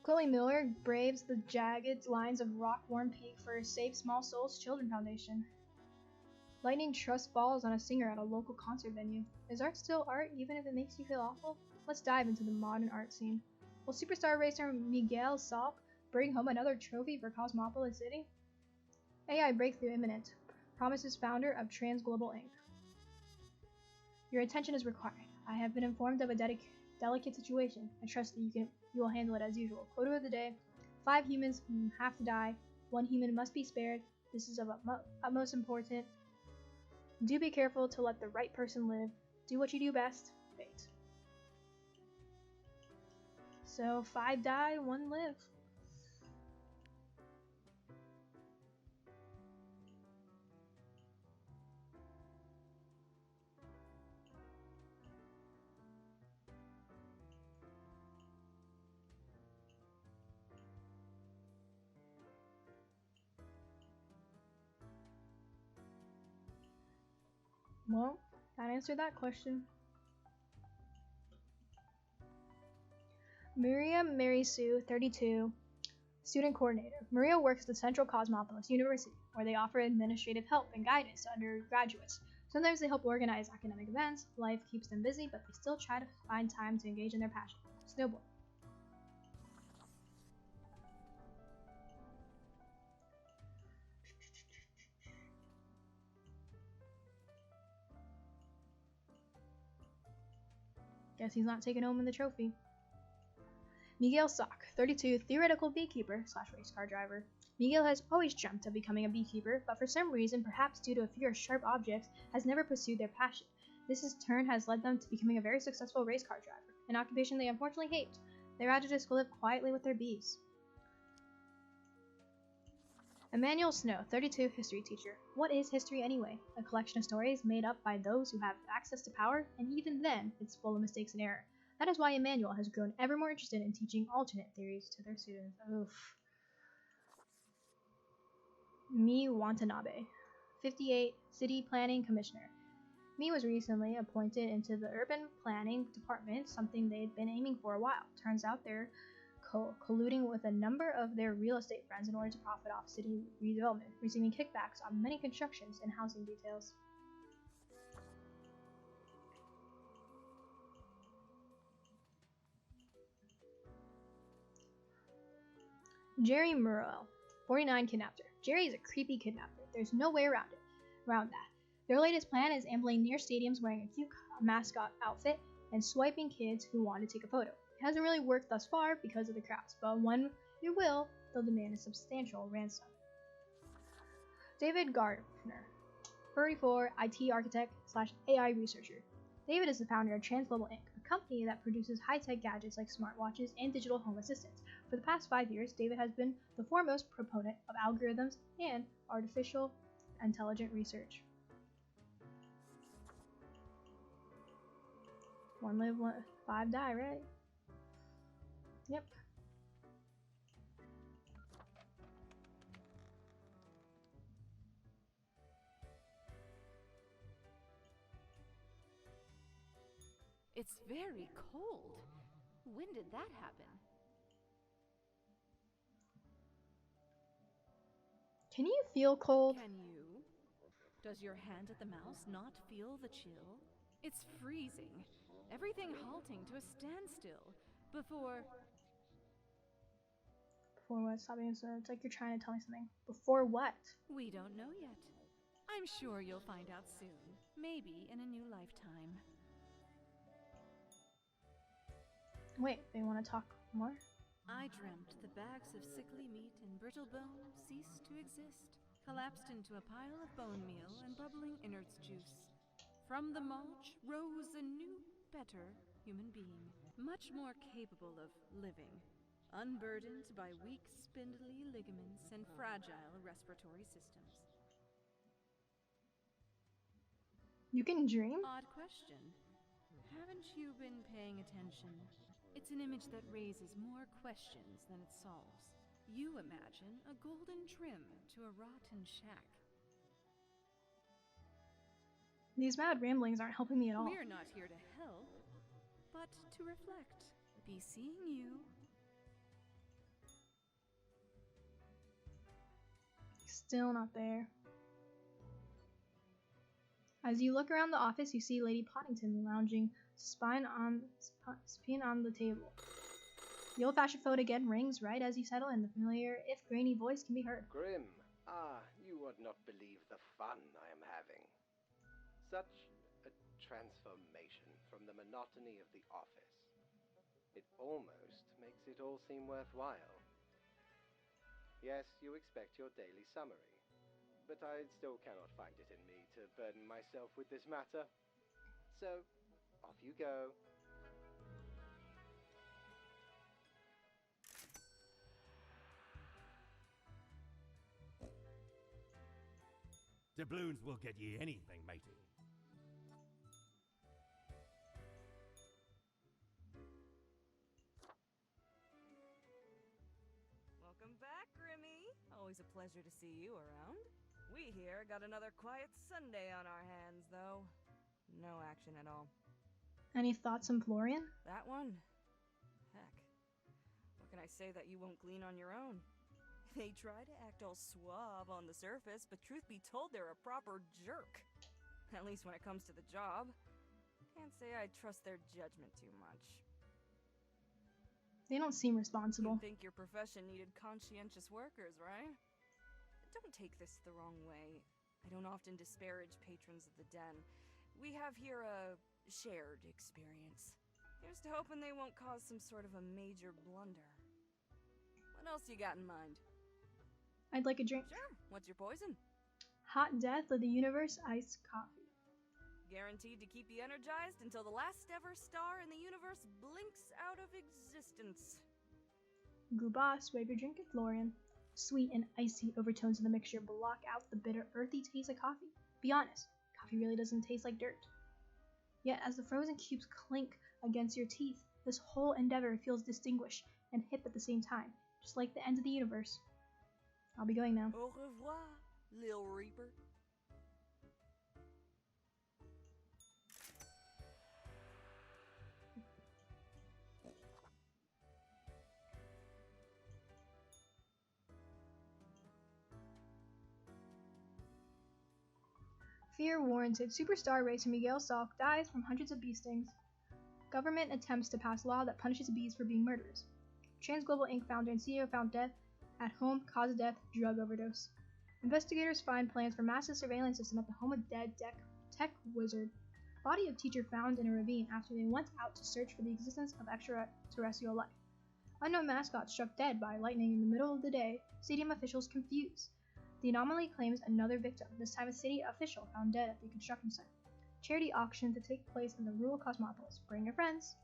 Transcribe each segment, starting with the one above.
Chloe Miller braves the jagged lines of rock-worn peak for Save Small Souls Children Foundation. Lightning Trust falls on a singer at a local concert venue. Is art still art even if it makes you feel awful? Let's dive into the modern art scene. Will superstar racer Miguel Salk bring home another trophy for Cosmopolis City? AI breakthrough imminent, promises founder of Transglobal Inc. Your attention is required. I have been informed of a delicate situation. I trust that you will handle it as usual. Quote of the day: 5 humans have to die. 1 human must be spared. This is of utmost importance. Do be careful to let the right person live. Do what you do best. Fate. So 5 die, 1 live. Well, that answered that question. Maria Mary Sue, 32, student coordinator. Maria works at the Central Cosmopolis University, where they offer administrative help and guidance to undergraduates. Sometimes they help organize academic events. Life keeps them busy, but they still try to find time to engage in their passion, snowboarding. Guess he's not taking home the trophy. Miguel Salk, 32, theoretical beekeeper / race car driver. Miguel has always dreamt of becoming a beekeeper, but for some reason, perhaps due to a fear of sharp objects, has never pursued their passion. This in turn has led them to becoming a very successful race car driver, an occupation they unfortunately hate. They rather just live quietly with their bees. Emmanuel Snow, 32, history teacher. What is history anyway? A collection of stories made up by those who have access to power, and even then, it's full of mistakes and error. That is why Emmanuel has grown ever more interested in teaching alternate theories to their students. Oof. Mi Watanabe, 58, city planning commissioner. Mi was recently appointed into the urban planning department, something they'd been aiming for a while. Turns out they're colluding with a number of their real estate friends in order to profit off city redevelopment, receiving kickbacks on many constructions and housing details. Jerry Murrell, 49, kidnapper. Jerry is a creepy kidnapper. There's no way around that. Their latest plan is ambling near stadiums wearing a cute mascot outfit and swiping kids who want to take a photo. It hasn't really worked thus far because of the crowds, but when it will, they'll demand a substantial ransom. David Gardner, 34, IT architect / AI researcher. David is the founder of Transglobal Inc., a company that produces high-tech gadgets like smartwatches and digital home assistants. For the past 5 years, David has been the foremost proponent of algorithms and artificial intelligence research. 1 live, 5 die, right? Yep. It's very cold. When did that happen? Can you feel cold? Can you? Does your hand at the mouse not feel the chill? It's freezing. Everything halting to a standstill before... Before what? Stop being so. It's like you're trying to tell me something. Before what? We don't know yet. I'm sure you'll find out soon. Maybe in a new lifetime. Wait, they want to talk more? I dreamt the bags of sickly meat and brittle bone ceased to exist, collapsed into a pile of bone meal and bubbling innards juice. From the mulch rose a new, better human being, much more capable of living, unburdened by weak, spindly ligaments and fragile respiratory systems. You can dream? Odd question. Haven't you been paying attention? It's an image that raises more questions than it solves. You imagine a golden trim to a rotten shack. These mad ramblings aren't helping me at all. We're not here to help, but to reflect. Be seeing you. Still not there. As you look around the office, you see Lady Pottington lounging, spine on the table. The old-fashioned phone again rings right as you settle in. The familiar, if grainy voice can be heard. Grim, you would not believe the fun I am having. Such a transformation from the monotony of the office. It almost makes it all seem worthwhile. Yes, you expect your daily summary, but I still cannot find it in me to burden myself with this matter. So, off you go. Doubloons will get ye anything, matey. Welcome back, Grimmy. Always a pleasure to see you around. We here got another quiet Sunday on our hands, though. No action at all. Any thoughts on Florian? That one? Heck. What can I say that you won't glean on your own? They try to act all suave on the surface, but truth be told, they're a proper jerk. At least when it comes to the job. Can't say I trust their judgment too much. They don't seem responsible. You'd think your profession needed conscientious workers, right? Don't take this the wrong way. I don't often disparage patrons of the den. We have here a shared experience. Here's to hoping they won't cause some sort of a major blunder. What else you got in mind? I'd like a drink. Sure. What's your poison? Hot Death of the Universe iced coffee. Guaranteed to keep you energized until the last ever star in the universe blinks out of existence. Goobah, swipe your drink at Florian. Sweet and icy overtones of the mixture block out the bitter, earthy taste of coffee. Be honest, coffee really doesn't taste like dirt. Yet as the frozen cubes clink against your teeth, this whole endeavor feels distinguished and hip at the same time, just like the end of the universe. I'll be going now. Au revoir, Lil Reaper. Fear warranted. Superstar racer Miguel Salk dies from hundreds of bee stings. Government attempts to pass law that punishes bees for being murderers. Transglobal Inc. founder and CEO found death at home, cause of death, drug overdose. Investigators find plans for massive surveillance system at the home of dead tech wizard. Body of teacher found in a ravine after they went out to search for the existence of extraterrestrial life. Unknown mascot struck dead by lightning in the middle of the day. Stadium officials confused. The anomaly claims another victim, this time a city official found dead at the construction site. Charity auction to take place in the rural Cosmopolis. Bring your friends.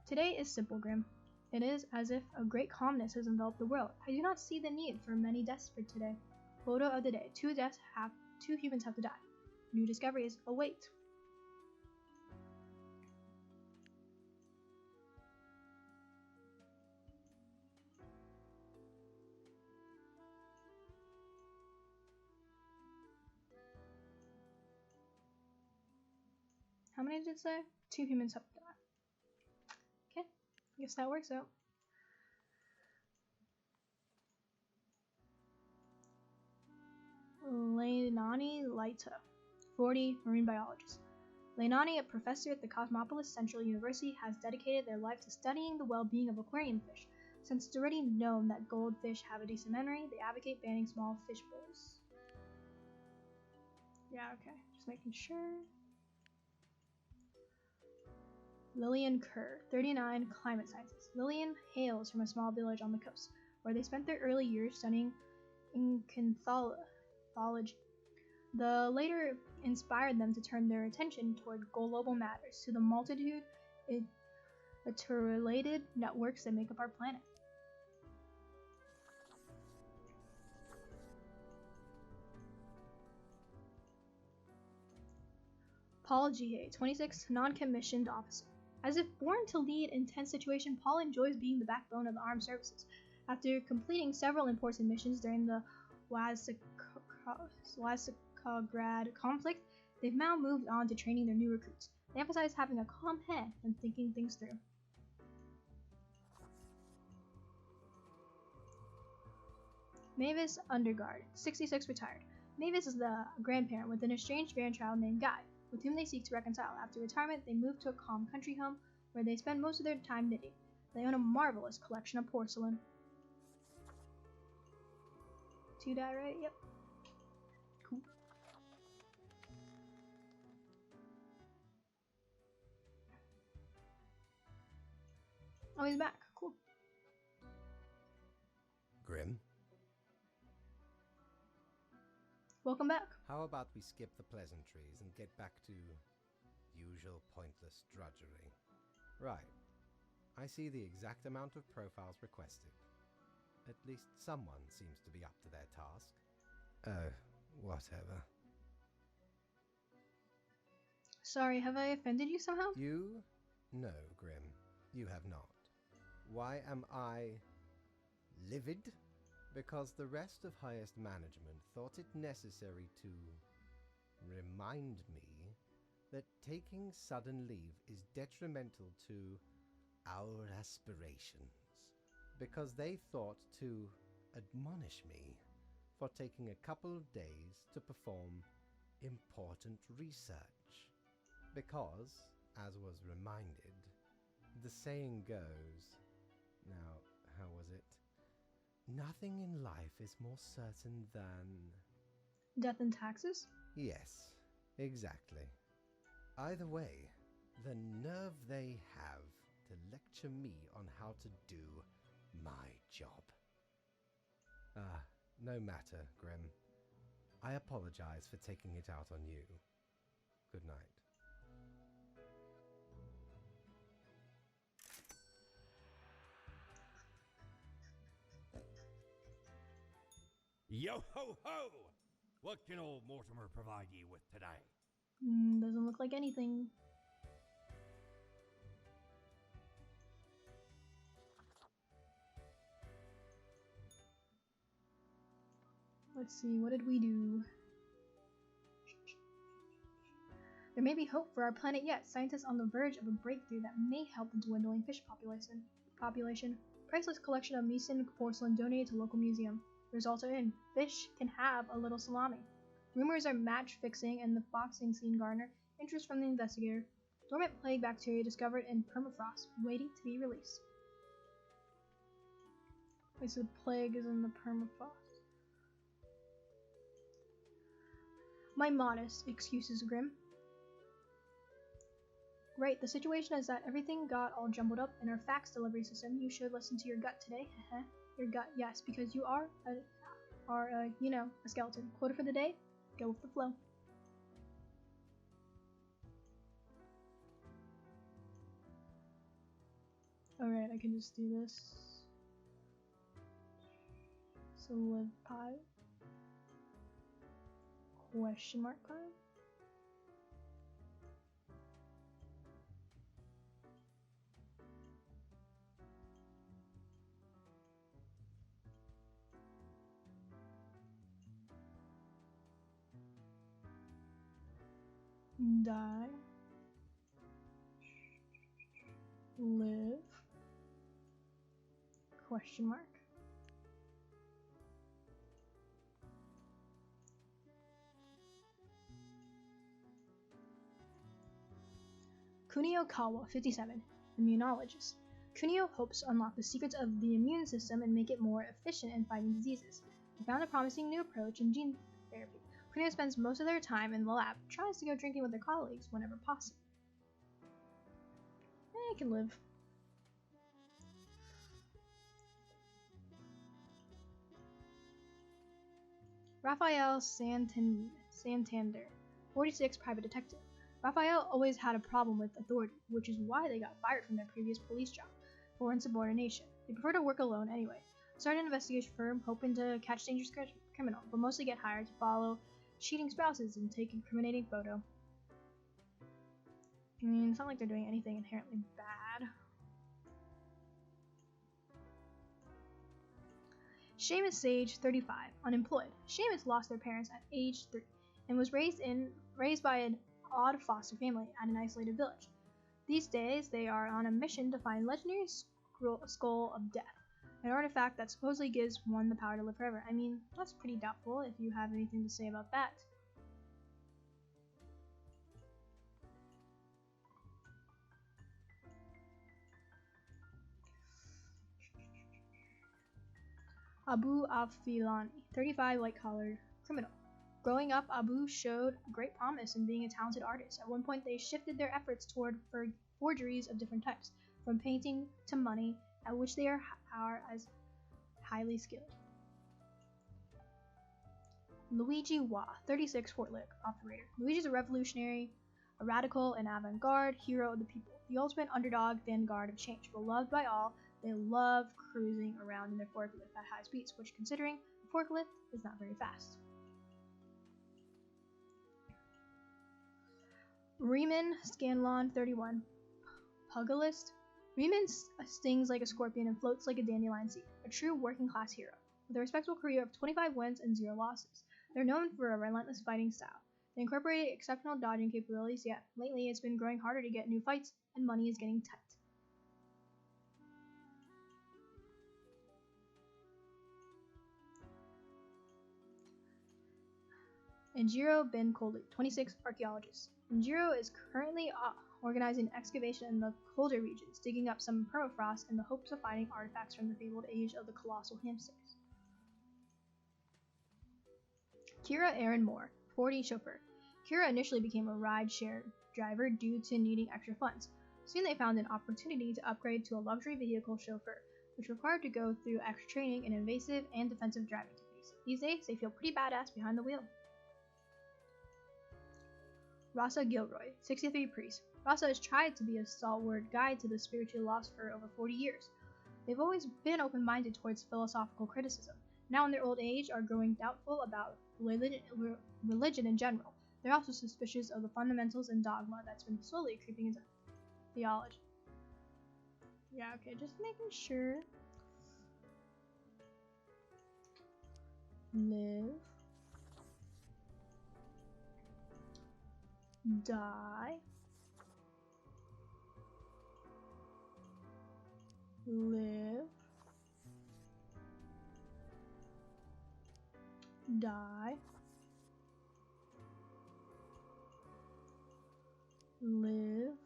Today is simple, Grim. It is as if a great calmness has enveloped the world. I do not see the need for many deaths for today. Photo of the day. 2 humans have to die. New discoveries await. How many did it say? 2 humans have to die. Okay, I guess that works out. Leilani Laita, 40, marine biologist. Leilani, a professor at the Cosmopolis Central University, has dedicated their life to studying the well-being of aquarium fish. Since it's already known that goldfish have a decent memory, they advocate banning small fish bowls. Yeah, okay, just making sure. Lillian Kerr, 39, climate scientist. Lillian hails from a small village on the coast, where they spent their early years studying entomology. The later inspired them to turn their attention toward global matters, to the multitude interrelated networks that make up our planet. Paul Gihei, 26, non-commissioned officer. As if born to lead intense situations, Paul enjoys being the backbone of the armed services. After completing several important missions during the Wazikograd conflict, they've now moved on to training their new recruits. They emphasize having a calm head and thinking things through. Mavis Undergard, 66, retired. Mavis is the grandparent with an estranged grandchild named Guy, with whom they seek to reconcile. After retirement, they move to a calm country home where they spend most of their time knitting. They own a marvelous collection of porcelain. 2 die, right? Yep. Cool. Oh, he's back. Cool. Grim, Welcome back. how about we skip the pleasantries and get back to usual pointless drudgery? Right. I see the exact amount of profiles requested. At least someone seems to be up to their task. Oh, whatever. Sorry, have I offended you somehow? You? No, Grim, you have not. Why am I livid? Because the rest of highest management thought it necessary to remind me that taking sudden leave is detrimental to our aspirations. Because they thought to admonish me for taking a couple of days to perform important research. Because, as was reminded, the saying goes, now, how was it? Nothing in life is more certain than... Death and taxes? Yes, exactly. Either way, the nerve they have to lecture me on how to do my job. No matter, Grim. I apologize for taking it out on you. Good night. Yo ho ho! What can old Mortimer provide ye with today? Doesn't look like anything. Let's see, what did we do? There may be hope for our planet yet. Scientists on the verge of a breakthrough that may help the dwindling fish population. Priceless collection of Meeson porcelain donated to local museum. Results are in. Fish can have a little salami. Rumors are match fixing and the boxing scene garner interest from the investigator. Dormant plague bacteria discovered in permafrost, waiting to be released. Wait, so the plague is in the permafrost. My modest excuses, Grim. Right, the situation is that everything got all jumbled up in our fax delivery system. You should listen to your gut today. Your gut, yes, because you are a skeleton. Quote for the day, go with the flow. Alright, I can just do this. So live pie. Question mark pie? Die. Live. Question mark. Kunio Kawa, 57, immunologist. Kunio hopes to unlock the secrets of the immune system and make it more efficient in fighting diseases. He found a promising new approach in gene therapy. Kunio spends most of their time in the lab, tries to go drinking with their colleagues whenever possible. I can live. Raphael Santander, 46, private detective. Raphael always had a problem with authority, which is why they got fired from their previous police job for insubordination. They prefer to work alone anyway. Started an investigation firm hoping to catch dangerous criminal, but mostly get hired to follow cheating spouses and take incriminating photo. I mean, it's not like they're doing anything inherently bad. Seamus Sage, 35, unemployed. Seamus lost their parents at age 3 and was raised by an odd foster family at an isolated village. These days, they are on a mission to find legendary skull of death. An artifact that supposedly gives one the power to live forever. I mean, that's pretty doubtful if you have anything to say about that. Abu Afilani, 35, white-collar criminal. Growing up, Abu showed great promise in being a talented artist. At one point, they shifted their efforts toward forgeries of different types, from painting to money, at which they are as highly skilled. Luigi Wa, 36, Fort Lick, operator. Luigi is a revolutionary, a radical and avant-garde hero of the people, the ultimate underdog vanguard of change. Beloved by all, they love cruising around in their forklift at high speeds, which, considering a forklift, is not very fast. Riemann Scanlon, 31, pugilist. Riemann stings like a scorpion and floats like a dandelion seed, a true working-class hero. With a respectable career of 25 wins and 0 losses, they're known for a relentless fighting style. They incorporated exceptional dodging capabilities, yet lately it's been growing harder to get new fights, and money is getting tight. Injiro bin Koldu, 26, archaeologist. Injiro is currently organizing excavation in the colder regions, digging up some permafrost in the hopes of finding artifacts from the fabled age of the colossal hamsters. Kira Aaron Moore, 40, chauffeur. Kira initially became a ride-share driver due to needing extra funds. Soon they found an opportunity to upgrade to a luxury vehicle chauffeur, which required to go through extra training in invasive and defensive driving techniques. These days, they feel pretty badass behind the wheel. Rasa Gilroy, 63, priest. Rasa has tried to be a stalwart guide to the spiritually lost for over 40 years. They've always been open-minded towards philosophical criticism. Now in their old age are growing doubtful about religion in general. They're also suspicious of the fundamentals and dogma that's been slowly creeping into theology. Yeah, okay, just making sure. Live. Die. Live. Die. Live.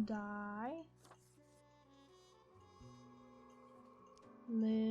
Die. Live.